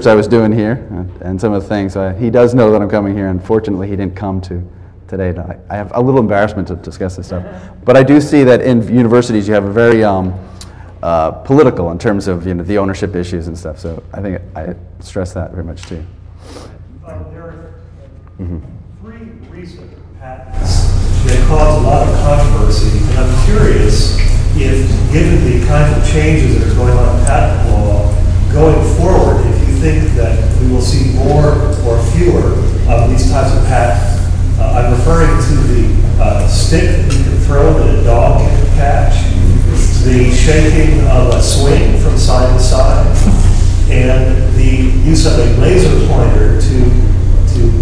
I was doing here and some of the things. He does know that I'm coming here. Unfortunately, he didn't come to today. I have a little embarrassment to discuss this stuff. But I do see that in universities you have a very political in terms of the ownership issues and stuff. So I think I stress that very much too. There are three recent patents that cause a lot of controversy, and I'm curious if, given the kinds of changes that are going on in patent law going forward, if you think that we will see more or fewer of these types of patents. I'm referring to the stick that you can throw that a dog can catch, the shaking of a swing from side to side, and the use of a laser pointer to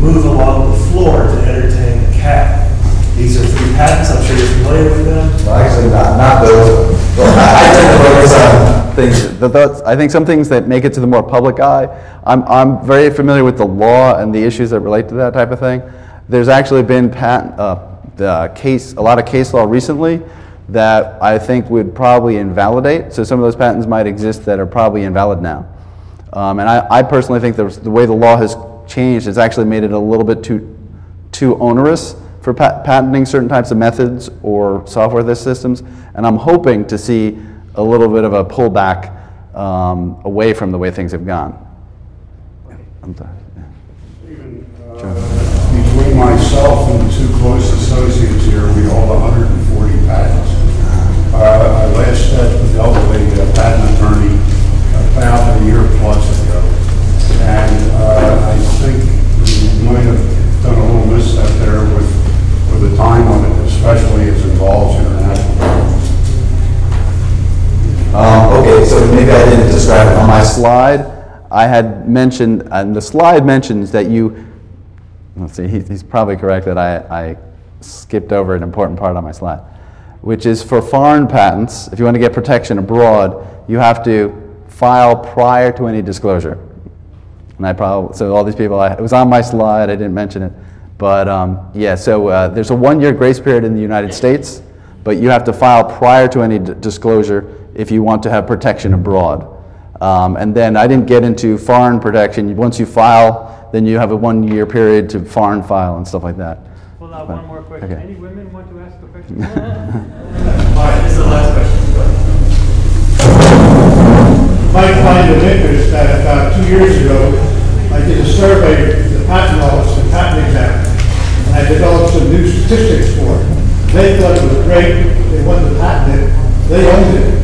move along the floor to entertain a cat. These are three patents. I'm sure you're familiar with them. Well, actually, not those. I tend to focus on things. I think some things that make it to the more public eye. I'm very familiar with the law and the issues that relate to that type of thing. There's actually been a lot of case law recently that I think would probably invalidate. So some of those patents might exist that are probably invalid now. And I personally think the way the law has changed has actually made it a little bit too onerous for patenting certain types of methods or software systems. And I'm hoping to see a little bit of a pullback away from the way things have gone. I'm sorry. Between myself and the two close associates here, we hold 140 patents. I last dealt with a patent attorney about a year plus ago, and I think we might have done a little misstep there with the time limit, especially as it involves international. Okay, so maybe I didn't describe it on my slide. I had mentioned, and the slide mentions that let's see, he's probably correct that I skipped over an important part on my slide, which is for foreign patents, if you want to get protection abroad, you have to file prior to any disclosure. And so all these people, it was on my slide, I didn't mention it. But yeah, so there's a 1-year grace period in the United States, but you have to file prior to any disclosure if you want to have protection abroad. And then I didn't get into foreign protection. Once you file, then you have a 1-year period to foreign file and stuff like that. Well, now one more question. Okay. Any women want to ask a question? All right, this is the last question. You might find of interest that about 2 years ago, I did a survey of the patent office and patent exam, and I developed some new statistics for it. They thought it was great. They wanted to patent it. They owned it.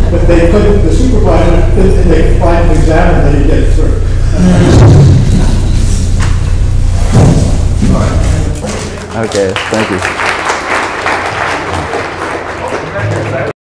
But they couldn't, the supervisor didn't think they could find an exam and they didn't get it through. Okay, thank you.